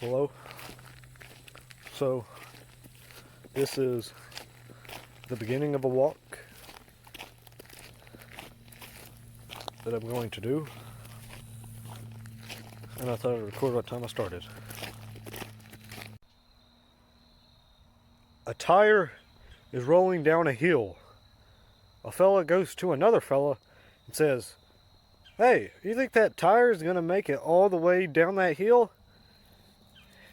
Hello. So this is the beginning of a walk that I'm going to do, and I thought I'd record what time I started. A tire is rolling down a hill. A fella goes to another fella and says, "Hey, you think that tire is gonna make it all the way down that hill?"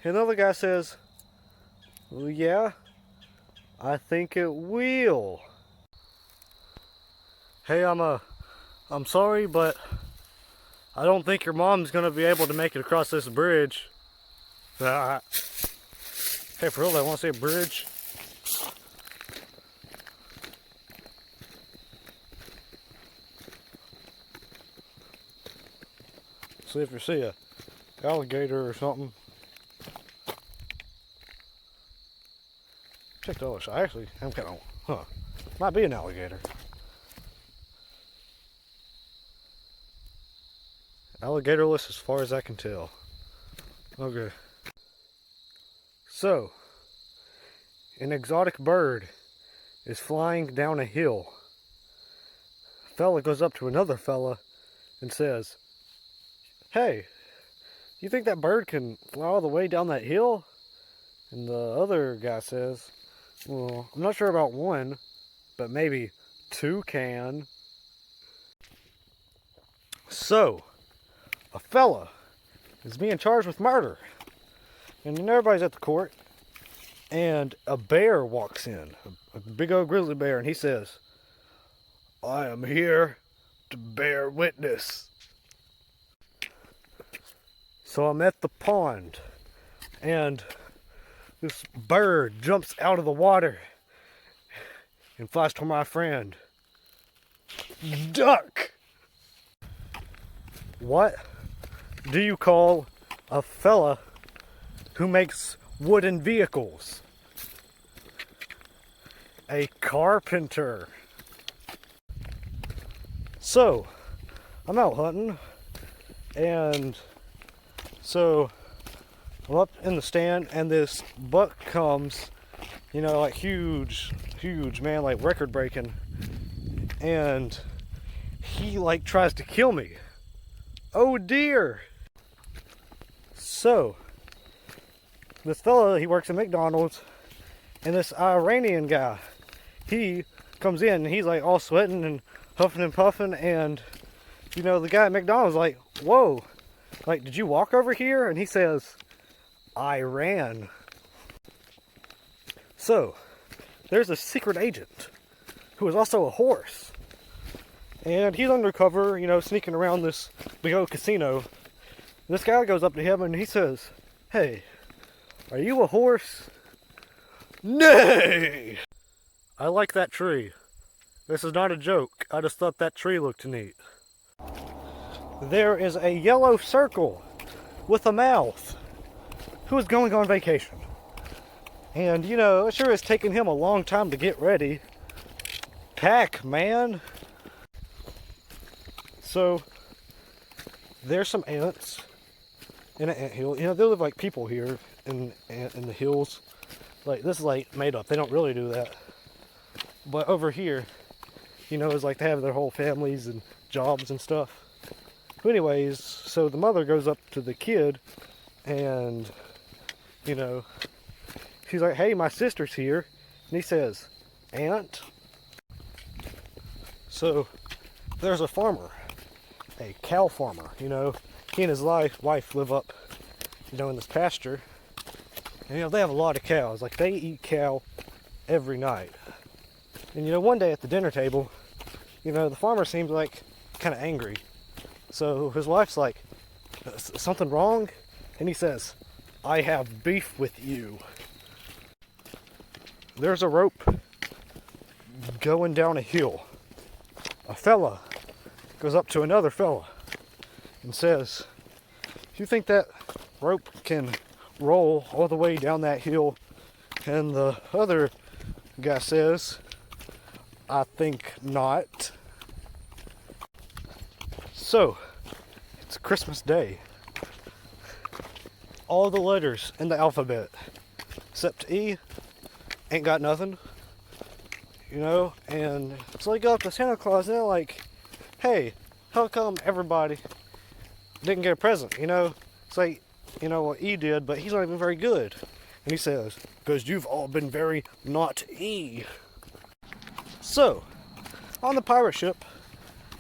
And another guy says, "Well, yeah, I think it will." "Hey, I'm sorry, but I don't think your mom's gonna be able to make it across this bridge." Hey, for real, I want to say a bridge. See if you see a alligator or something. Check the other side. Actually, I'm kind of, might be an alligator. Alligatorless as far as I can tell. Okay. So, an exotic bird is flying down a hill. A fella goes up to another fella and says, "Hey, you think that bird can fly all the way down that hill?" And the other guy says, "Well, I'm not sure about one, but maybe two can." So, a fella is being charged with murder. And everybody's at the court. And a bear walks in, a big old grizzly bear, and he says, "I am here to bear witness." So I'm at the pond, and this bird jumps out of the water and flies to my friend. "Duck! What do you call a fella who makes wooden vehicles?" "A carpenter." So, I'm out hunting, and so I'm up in the stand, and this buck comes, like huge, man, like record breaking, and he like tries to kill me. Oh dear. So, this fella, he works at McDonald's, and this Iranian guy, he comes in, and he's like all sweating and huffing and puffing, and the guy at McDonald's like, "Whoa, like, did you walk over here?" And he says, "I ran." So, there's a secret agent who is also a horse, and he's undercover, sneaking around this big old casino. This guy goes up to him and he says, "Hey, are you a horse?" "Nay!" "I like that tree. This is not a joke. I just thought that tree looked neat." There is a yellow circle with a mouth who is going on vacation. And, it sure has taken him a long time to get ready. Pack, man. So, there's some ants in an anthill. They live like people here in the hills. Like, this is like made up. They don't really do that. But over here, it's like they have their whole families and jobs and stuff. But anyways, so the mother goes up to the kid and, she's like, "Hey, my sister's here." And he says, "Aunt?" So there's a farmer, a cow farmer, he and his wife live up, in this pasture. And, they have a lot of cows. Like, they eat cow every night. And, one day at the dinner table, the farmer seems like kind of angry. So his wife's like, "Something wrong?" And he says, "I have beef with you." There's a rope going down a hill. A fella goes up to another fella and says, "You think that rope can roll all the way down that hill?" And the other guy says, "I think not." So, it's Christmas Day. all the letters in the alphabet except E. Ain't got nothing, you know. And so they go up to Santa Claus and they're like, hey, how come everybody didn't get a present, you know? It's like, you know what E did, but he's not even very good. And he says, because you've all been very not E. So, on the pirate ship,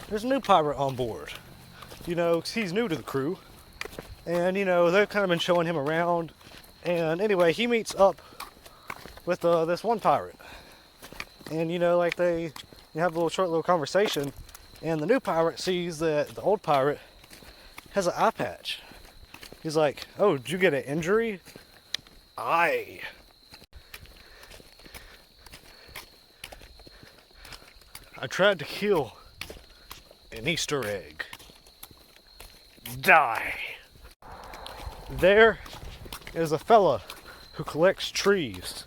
there's a new pirate on board. You know, 'cause he's new to the crew. And, you know, they've kind of been showing him around. And anyway, he meets up with this one pirate. And, you know, like they have a short little conversation. And the new pirate sees that the old pirate has an eye patch. He's like, oh, did you get an injury? Aye. I tried to kill an Easter egg. Die. There is a fella who collects trees.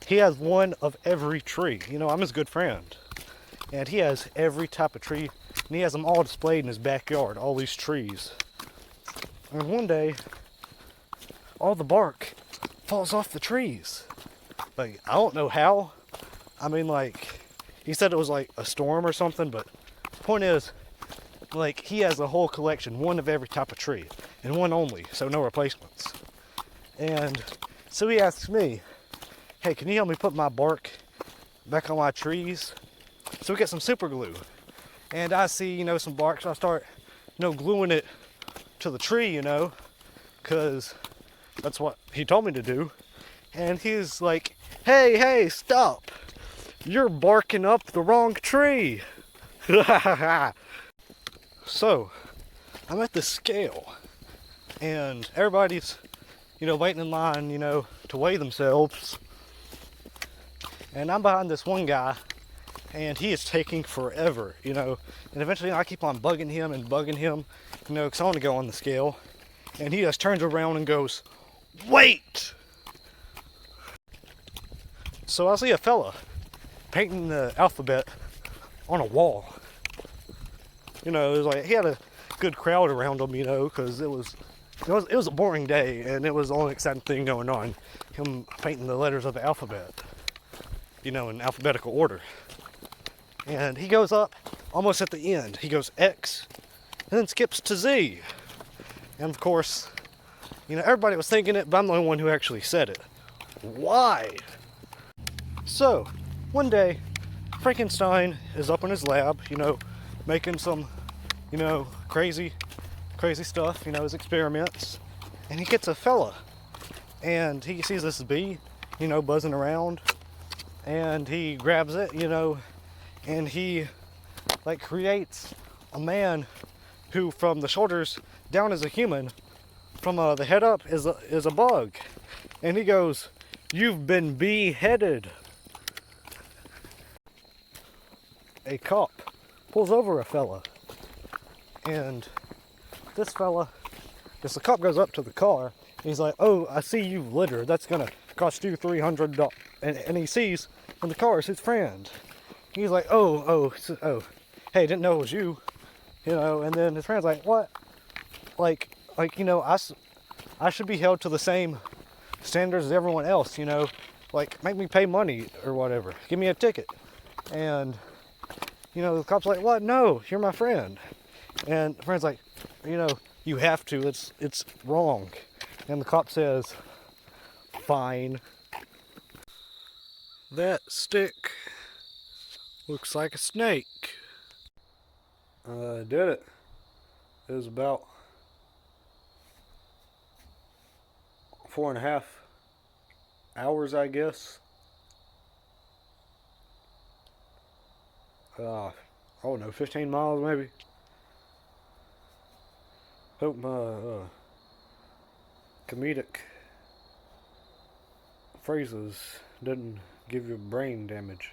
He has one of every tree. You know, I'm his good friend. And he has every type of tree. And he has them all displayed in his backyard, all these trees. And one day, all the bark falls off the trees. Like, I don't know how. I mean, like, he said it was like a storm or something, but the point is, like, he has a whole collection, one of every type of tree, and one only, so no replacements. And so he asks me, hey, can you help me put my bark back on my trees? So we get some super glue. And I see, you know, some bark, so I start, you know, gluing it to the tree, you know, because that's what he told me to do. And he's like, hey, stop. You're barking up the wrong tree. So, I'm at the scale, and everybody's, you know, waiting in line, you know, to weigh themselves. And I'm behind this one guy, and he is taking forever, you know. And eventually I keep on bugging him, you know, because I want to go on the scale. And he just turns around and goes, wait! So I see a fella painting the alphabet on a wall. You know, it was like he had a good crowd around him, you know, because it was a boring day, and it was the only exciting thing going on. Him painting the letters of the alphabet, you know, in alphabetical order. And he goes up almost at the end. He goes X, and then skips to Z. And of course, you know, everybody was thinking it, but I'm the only one who actually said it. Why? So, one day, Frankenstein is up in his lab, you know, making some, you know, crazy stuff, you know, his experiments. And he gets a fella, and he sees this bee, you know, buzzing around, and he grabs it, you know, and he, like, creates a man who, from the shoulders down is a human, from the head up is a bug. And he goes, you've been beheaded. A cop pulls over a fella, and this fella, the cop goes up to the car, and he's like, oh, I see you've littered, that's gonna cost you $300. And he sees in the car is his friend. He's like, oh, hey, didn't know it was you, you know. And then his friend's like, what? Like, you know, I should be held to the same standards as everyone else, you know. Like, make me pay money or whatever. Give me a ticket. And, you know, the cop's like, what? No, you're my friend. And the friend's like, you know, you have to. It's wrong. And the cop says, fine. That stick looks like a snake. I did it. It was about 4.5 hours, I guess. I don't know, 15 miles maybe. Hope my comedic phrases didn't give you brain damage.